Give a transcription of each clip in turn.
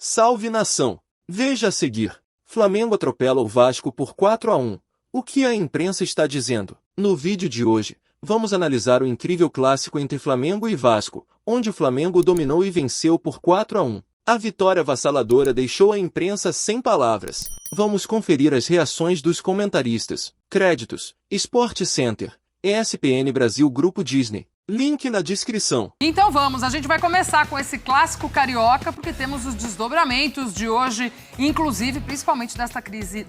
Salve nação! Veja a seguir. Flamengo atropela o Vasco por 4-1. O que a imprensa está dizendo? No vídeo de hoje, vamos analisar o incrível clássico entre Flamengo e Vasco, onde o Flamengo dominou e venceu por 4-1. A vitória avassaladora deixou a imprensa sem palavras. Vamos conferir as reações dos comentaristas. Créditos: Sport Center, ESPN Brasil, Grupo Disney. Link na descrição. Então vamos, a gente vai começar com esse clássico carioca, porque temos os desdobramentos de hoje, inclusive, principalmente desta crise.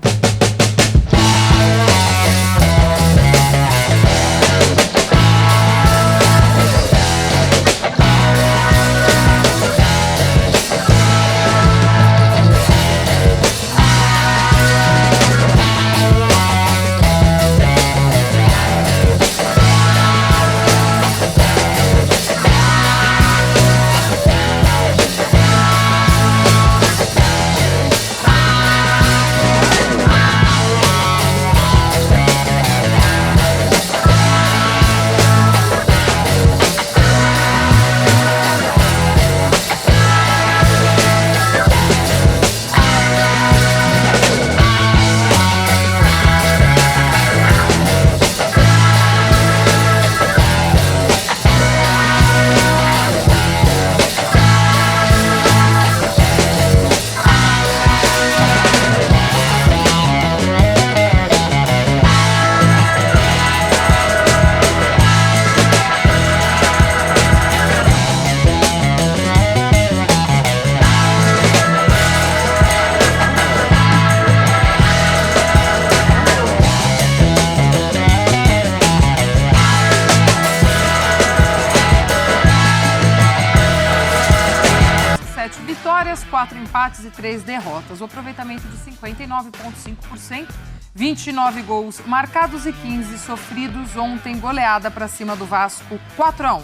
Vitórias, 4 empates e 3 derrotas. O aproveitamento de 59,5%, 29 gols marcados e 15 sofridos. Ontem, goleada para cima do Vasco, 4-1.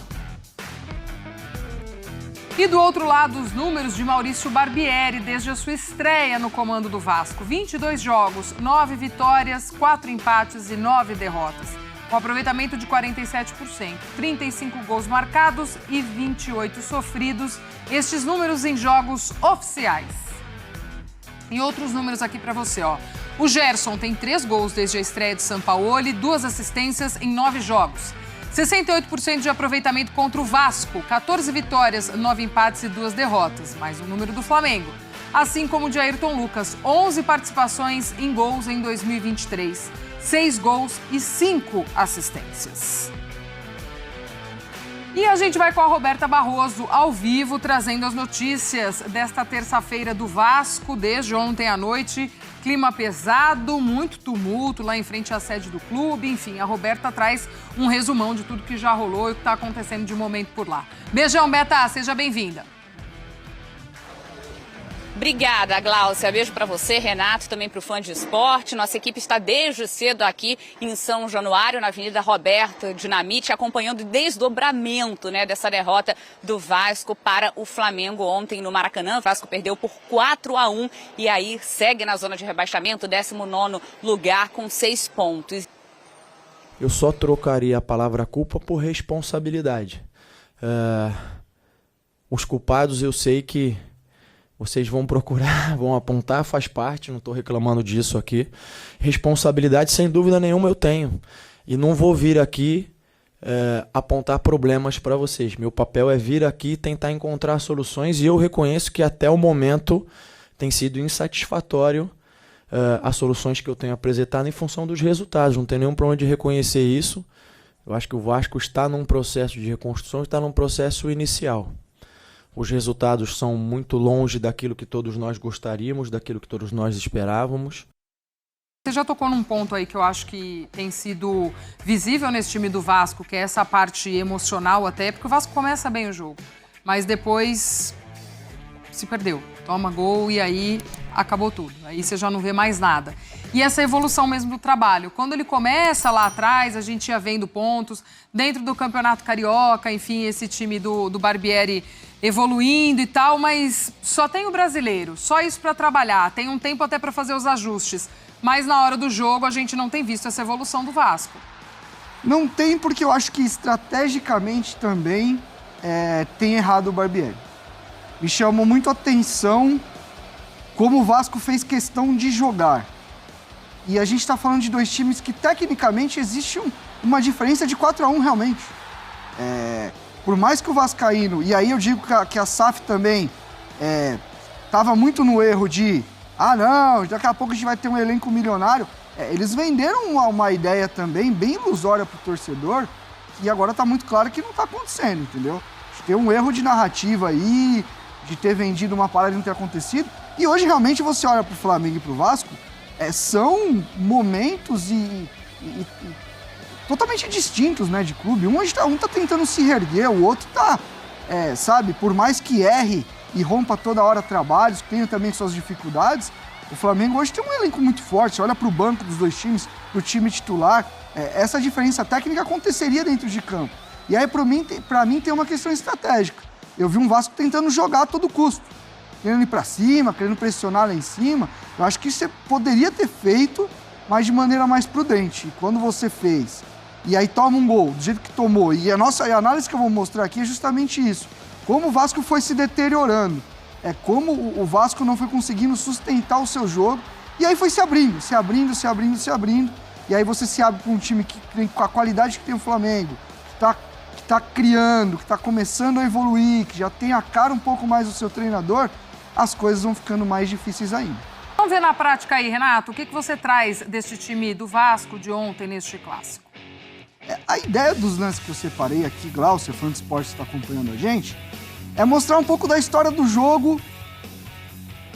E do outro lado, os números de Maurício Barbieri desde a sua estreia no comando do Vasco. 22 jogos, 9 vitórias, 4 empates e 9 derrotas. Com aproveitamento de 47%, 35 gols marcados e 28 sofridos. Estes números em jogos oficiais. E outros números aqui para você, ó. O Gerson tem 3 gols desde a estreia de Sampaoli, 2 assistências em 9 jogos. 68% de aproveitamento contra o Vasco, 14 vitórias, 9 empates e 2 derrotas. Mais um número do Flamengo. Assim como o de Ayrton Lucas, 11 participações em gols em 2023. 6 gols e 5 assistências. E a gente vai com a Roberta Barroso, ao vivo, trazendo as notícias desta terça-feira do Vasco, desde ontem à noite. Clima pesado, muito tumulto lá em frente à sede do clube. Enfim, a Roberta traz um resumão de tudo que já rolou e o que está acontecendo de momento por lá. Beijão, Beta, seja bem-vinda. Obrigada, Gláucia. Beijo para você, Renato, também para o fã de esporte. Nossa equipe está desde cedo aqui em São Januário, na Avenida Roberta Dinamite, acompanhando o desdobramento, dessa derrota do Vasco para o Flamengo ontem no Maracanã. O Vasco perdeu por 4-1 e aí segue na zona de rebaixamento, 19º lugar com 6 pontos. Eu só trocaria a palavra culpa por responsabilidade. Os culpados eu sei que vocês vão procurar, vão apontar, faz parte, não estou reclamando disso aqui. Responsabilidade, sem dúvida nenhuma, eu tenho. E não vou vir aqui apontar problemas para vocês. Meu papel é vir aqui e tentar encontrar soluções, e eu reconheço que até o momento tem sido insatisfatório as soluções que eu tenho apresentado em função dos resultados. Não tem nenhum problema de reconhecer isso. Eu acho que o Vasco está num processo de reconstrução, está num processo inicial. Os resultados são muito longe daquilo que todos nós gostaríamos, daquilo que todos nós esperávamos. Você já tocou num ponto aí que eu acho que tem sido visível nesse time do Vasco, que é essa parte emocional até, porque o Vasco começa bem o jogo, mas depois se perdeu. Toma gol e aí acabou tudo. Aí você já não vê mais nada. E essa evolução mesmo do trabalho. Quando ele começa lá atrás, a gente ia vendo pontos dentro do Campeonato Carioca, enfim, esse time do Barbieri evoluindo e tal, mas só tem o brasileiro, só isso para trabalhar. Tem um tempo até para fazer os ajustes. Mas na hora do jogo a gente não tem visto essa evolução do Vasco. Não tem, porque eu acho que estrategicamente também tem errado o Barbieri. Me chamou muito a atenção como o Vasco fez questão de jogar. E a gente está falando de dois times que, tecnicamente, existe uma diferença de 4-1, realmente. Por mais que o Vascaíno, e aí eu digo que a SAF também estava muito no erro de não, daqui a pouco a gente vai ter um elenco milionário. Eles venderam uma ideia também bem ilusória para o torcedor, e agora está muito claro que não está acontecendo, entendeu? Tem um erro de narrativa aí, de ter vendido uma parada e não ter acontecido. E hoje, realmente, você olha para o Flamengo e para o Vasco, são momentos totalmente distintos, né, de clube. Um tá tentando se reerguer, o outro tá, sabe, por mais que erre e rompa toda hora trabalhos, tenha também suas dificuldades, o Flamengo hoje tem um elenco muito forte. Olha para o banco dos dois times, pro time titular, essa diferença técnica aconteceria dentro de campo. E aí, para mim, tem uma questão estratégica. Eu vi um Vasco tentando jogar a todo custo, querendo ir para cima, querendo pressionar lá em cima. Eu acho que isso você poderia ter feito, mas de maneira mais prudente. E quando você fez, e aí toma um gol, do jeito que tomou, e a análise que eu vou mostrar aqui é justamente isso. Como o Vasco foi se deteriorando, como o Vasco não foi conseguindo sustentar o seu jogo, e aí foi se abrindo. E aí você se abre para um time que tem, com a qualidade que tem o Flamengo, que tá criando, que está começando a evoluir, que já tem a cara um pouco mais do seu treinador, as coisas vão ficando mais difíceis ainda. Vamos ver na prática aí, Renato, o que você traz deste time do Vasco de ontem neste clássico? A ideia dos lances que eu separei aqui, Glaucia, fã de esporte que está acompanhando a gente, é mostrar um pouco da história do jogo,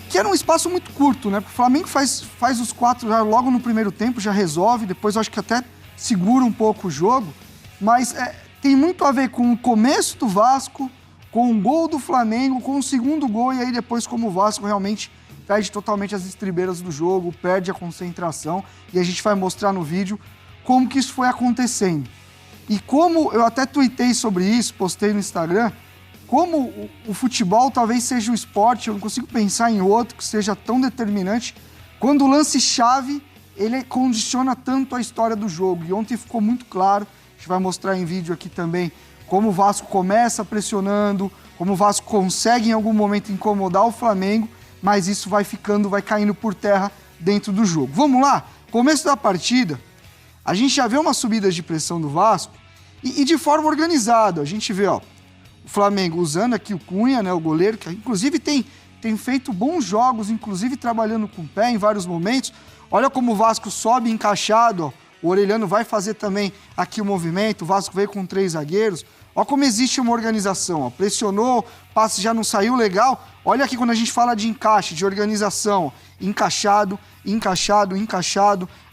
que era um espaço muito curto, né? O Flamengo faz os 4 já logo no primeiro tempo, já resolve, depois eu acho que até segura um pouco o jogo, mas tem muito a ver com o começo do Vasco, com o gol do Flamengo, com o segundo gol, e aí depois como o Vasco realmente perde totalmente as estribeiras do jogo, perde a concentração, e a gente vai mostrar no vídeo como que isso foi acontecendo. E como eu até tuitei sobre isso, postei no Instagram, como o futebol talvez seja o esporte, eu não consigo pensar em outro que seja tão determinante, quando o lance-chave, ele condiciona tanto a história do jogo. E ontem ficou muito claro, a gente vai mostrar em vídeo aqui também, como o Vasco começa pressionando, como o Vasco consegue em algum momento incomodar o Flamengo, mas isso vai caindo por terra dentro do jogo. Vamos lá? Começo da partida, a gente já vê umas subidas de pressão do Vasco e de forma organizada. A gente vê, o Flamengo usando aqui o Cunha, né, o goleiro, que inclusive tem feito bons jogos, inclusive trabalhando com o pé em vários momentos. Olha como o Vasco sobe encaixado, o Orelhano vai fazer também aqui o movimento, o Vasco veio com 3 zagueiros. Olha como existe uma organização, pressionou, passe já não saiu legal. Olha aqui quando a gente fala de encaixe, de organização, encaixado.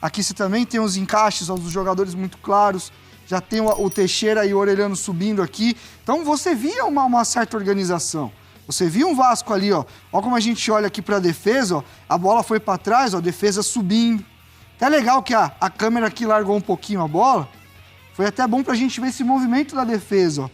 Aqui você também tem os encaixes dos jogadores muito claros. Já tem o Teixeira e o Orelhano subindo aqui. Então você via uma certa organização. Você via um Vasco ali, ó como a gente olha aqui para a defesa, a bola foi para trás, a defesa subindo. Até legal que a câmera aqui largou um pouquinho a bola. Foi até bom pra gente ver esse movimento da defesa,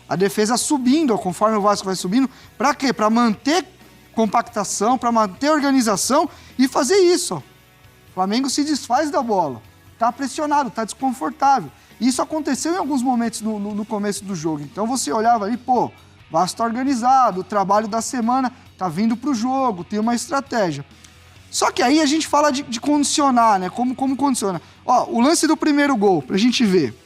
A defesa subindo, conforme o Vasco vai subindo. Pra quê? Pra manter compactação, pra manter organização e fazer isso, O Flamengo se desfaz da bola. Tá pressionado, tá desconfortável. Isso aconteceu em alguns momentos no começo do jogo. Então você olhava ali, o Vasco tá organizado, o trabalho da semana tá vindo pro jogo, tem uma estratégia. Só que aí a gente fala de condicionar, né? Como condiciona. O lance do primeiro gol, pra gente ver.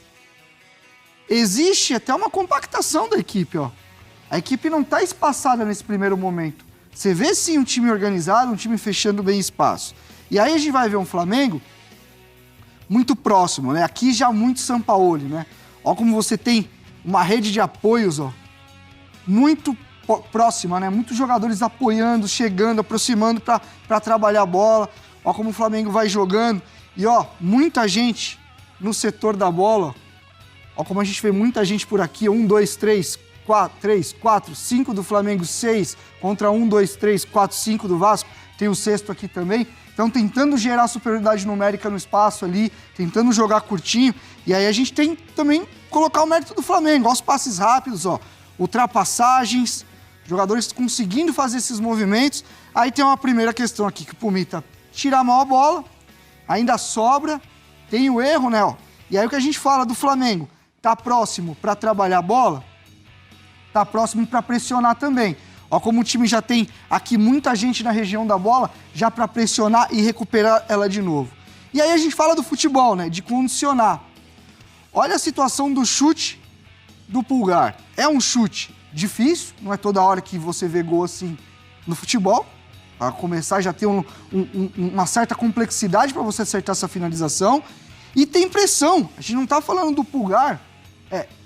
Existe até uma compactação da equipe, A equipe não tá espaçada nesse primeiro momento. Você vê sim um time organizado, um time fechando bem espaço. E aí a gente vai ver um Flamengo muito próximo, né? Aqui já muito Sampaoli, né? Como você tem uma rede de apoios, muito próxima, né? Muitos jogadores apoiando, chegando, aproximando para trabalhar a bola. Como o Flamengo vai jogando. E, muita gente no setor da bola. Como a gente vê muita gente por aqui. 1, 2, 3, 4, 5 do Flamengo, 6 contra 1, 2, 3, 4, 5 do Vasco. Tem o sexto aqui também. Então, tentando gerar superioridade numérica no espaço ali, tentando jogar curtinho. E aí a gente tem também colocar o mérito do Flamengo. Os passes rápidos, ultrapassagens, jogadores conseguindo fazer esses movimentos. Aí tem uma primeira questão aqui, que o Pumita tira mal a bola, ainda sobra, tem o erro, né? E aí o que a gente fala do Flamengo, tá próximo para trabalhar a bola, tá próximo para pressionar também. Ó como o time já tem aqui muita gente na região da bola, já para pressionar e recuperar ela de novo. E aí a gente fala do futebol, né? De condicionar. Olha a situação do chute do Pulgar. É um chute difícil, não é toda hora que você vê gol assim no futebol. Para começar, já tem uma certa complexidade para você acertar essa finalização. E tem pressão. A gente não tá falando do Pulgar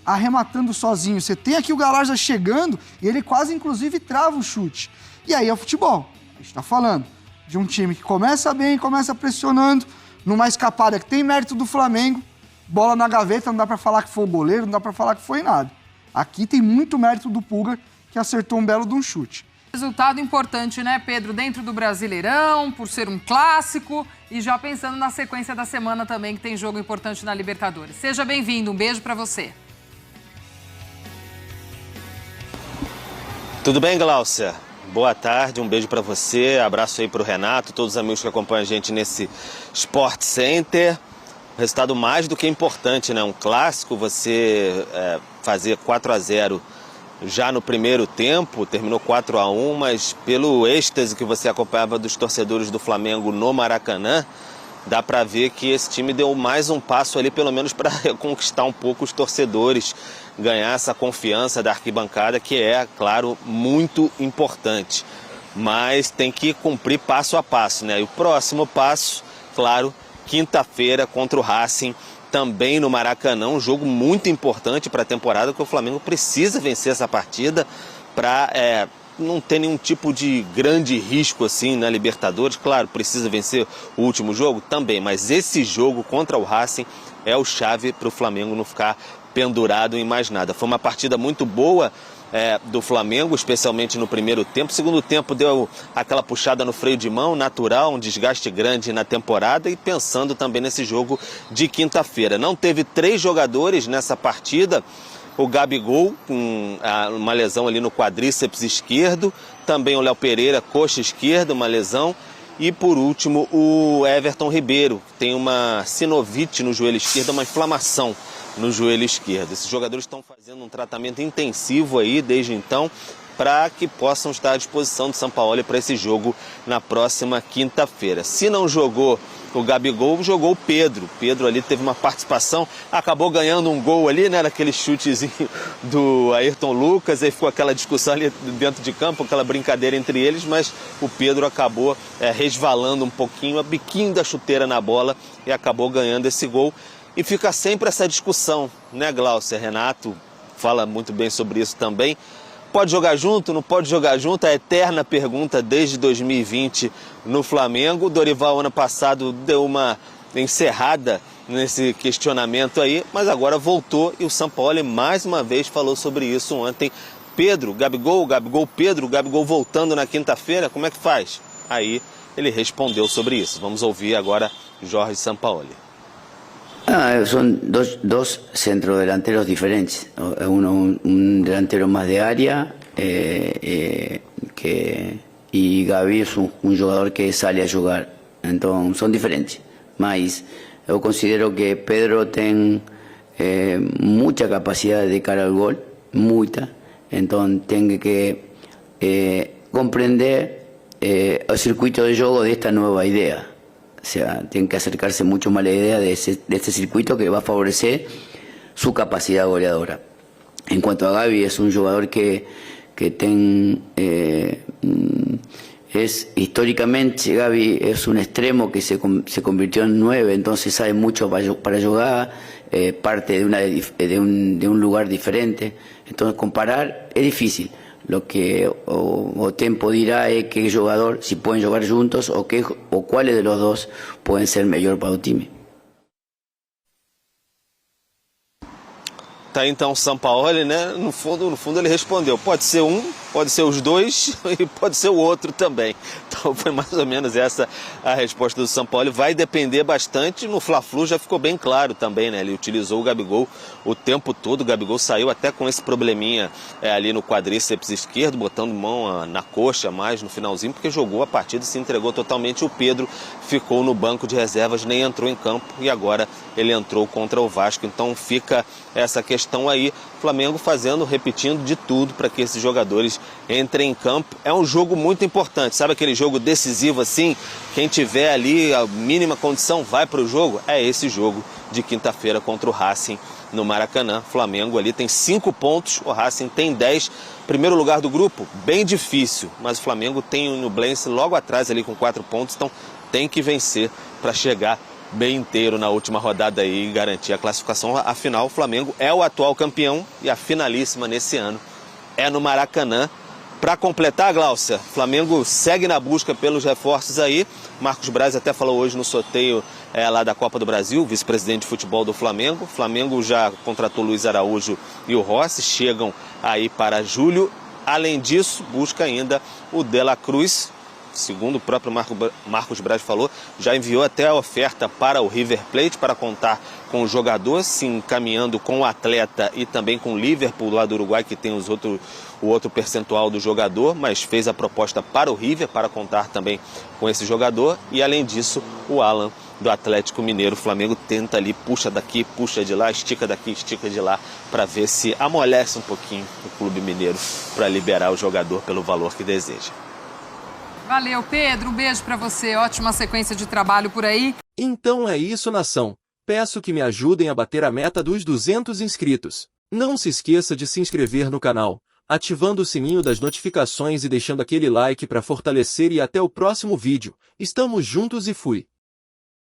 arrematando sozinho. Você tem aqui o Galarza chegando e ele quase, inclusive, trava o chute. E aí é o futebol. A gente tá falando de um time que começa bem, começa pressionando, numa escapada que tem mérito do Flamengo, bola na gaveta, não dá para falar que foi o goleiro, não dá para falar que foi nada. Aqui tem muito mérito do Pulgar, que acertou um belo de um chute. Resultado importante, né, Pedro? Dentro do Brasileirão, por ser um clássico e já pensando na sequência da semana também, que tem jogo importante na Libertadores. Seja bem-vindo, um beijo para você. Tudo bem, Gláucia? Boa tarde, um beijo para você, abraço aí para o Renato, todos os amigos que acompanham a gente nesse Sport Center. Resultado mais do que importante, né? Um clássico, você fazer 4-0 já no primeiro tempo, terminou 4-1, mas pelo êxtase que você acompanhava dos torcedores do Flamengo no Maracanã, dá para ver que esse time deu mais um passo ali, pelo menos para reconquistar um pouco os torcedores, ganhar essa confiança da arquibancada, que é, claro, muito importante. Mas tem que cumprir passo a passo, né? E o próximo passo, claro, quinta-feira contra o Racing, também no Maracanã, um jogo muito importante para a temporada, que o Flamengo precisa vencer essa partida para não ter nenhum tipo de grande risco assim na Libertadores. Claro, precisa vencer o último jogo também, mas esse jogo contra o Racing é o chave para o Flamengo não ficar pendurado em mais nada. Foi uma partida muito boa do Flamengo, especialmente no primeiro tempo. Segundo tempo deu aquela puxada no freio de mão, natural, um desgaste grande na temporada e pensando também nesse jogo de quinta-feira. Não teve 3 jogadores nessa partida. O Gabigol, com uma lesão ali no quadríceps esquerdo, também o Léo Pereira, coxa esquerda, uma lesão. E por último o Everton Ribeiro, que tem uma sinovite no joelho esquerdo, uma inflamação no joelho esquerdo. Esses jogadores estão fazendo um tratamento intensivo aí desde então para que possam estar à disposição do Sampaoli para esse jogo na próxima quinta-feira. Se não jogou o Gabigol, jogou o Pedro. Pedro ali teve uma participação, acabou ganhando um gol ali, né, naquele chutezinho do Ayrton Lucas, aí ficou aquela discussão ali dentro de campo, aquela brincadeira entre eles, mas o Pedro acabou resvalando um pouquinho, a biquinho da chuteira na bola e acabou ganhando esse gol. E fica sempre essa discussão, né, Gláucia? Renato fala muito bem sobre isso também. Pode jogar junto, não pode jogar junto? A eterna pergunta desde 2020 no Flamengo. O Dorival, ano passado, deu uma encerrada nesse questionamento aí, mas agora voltou e o Sampaoli mais uma vez falou sobre isso ontem. Pedro, Gabigol, Pedro, Gabigol voltando na quinta-feira, como é que faz? Aí ele respondeu sobre isso. Vamos ouvir agora Jorge Sampaoli. Son dos centrodelanteros diferentes. Uno un delantero más de área y Gaby es un jugador que sale a jugar. Entonces son diferentes. Mas yo considero que Pedro tiene mucha capacidad de cara al gol, mucha. Entonces tiene que comprender el circuito de juego de esta nueva idea. O sea, tienen que acercarse mucho más a la idea de este circuito que va a favorecer su capacidad goleadora. En cuanto a Gaby, es un jugador que es históricamente, Gaby es un extremo que se convirtió en 9, entonces sabe mucho para jugar, parte de un lugar diferente. Entonces comparar es difícil. Lo que o tiempo dirá es qué jugador, si pueden jugar juntos o cuáles de los dos pueden ser mejor para el time. Tá então o Sampaoli, né? No fundo ele respondeu, pode ser um, pode ser os dois e pode ser o outro também. Então foi mais ou menos essa a resposta do São Paulo. Vai depender bastante, no Fla-Flu já ficou bem claro também, né? Ele utilizou o Gabigol o tempo todo, o Gabigol saiu até com esse probleminha ali no quadríceps esquerdo, botando mão na coxa mais no finalzinho, porque jogou a partida e se entregou totalmente. O Pedro ficou no banco de reservas, nem entrou em campo e agora ele entrou contra o Vasco. Então fica essa questão aí, Flamengo repetindo de tudo para que esses jogadores entrem em campo. É um jogo muito importante, sabe aquele jogo decisivo assim? Quem tiver ali a mínima condição vai para o jogo. É esse jogo de quinta-feira contra o Racing no Maracanã. Flamengo ali tem 5 pontos, o Racing tem 10. Primeiro lugar do grupo, bem difícil, mas o Flamengo tem o Nublense logo atrás ali com 4 pontos, então tem que vencer para chegar bem inteiro na última rodada aí e garantir a classificação. Afinal, o Flamengo é o atual campeão e a finalíssima nesse ano é no Maracanã. Para completar, Gláucia, Flamengo segue na busca pelos reforços aí. Marcos Braz até falou hoje no sorteio lá da Copa do Brasil, vice-presidente de futebol do Flamengo. Flamengo já contratou Luiz Araújo e o Rossi, chegam aí para julho. Além disso, busca ainda o De La Cruz. Segundo o próprio Marcos Braz falou, já enviou até a oferta para o River Plate para contar com o jogador, se encaminhando com o atleta e também com o Liverpool lá do Uruguai, que tem o outro percentual do jogador, mas fez a proposta para o River para contar também com esse jogador. E além disso, o Alan do Atlético Mineiro. O Flamengo tenta ali, puxa daqui, puxa de lá, estica daqui, estica de lá, para ver se amolece um pouquinho o Clube Mineiro para liberar o jogador pelo valor que deseja. Valeu, Pedro. Um beijo pra você. Ótima sequência de trabalho por aí. Então é isso, nação. Peço que me ajudem a bater a meta dos 200 inscritos. Não se esqueça de se inscrever no canal, ativando o sininho das notificações e deixando aquele like para fortalecer, e até o próximo vídeo. Estamos juntos e fui.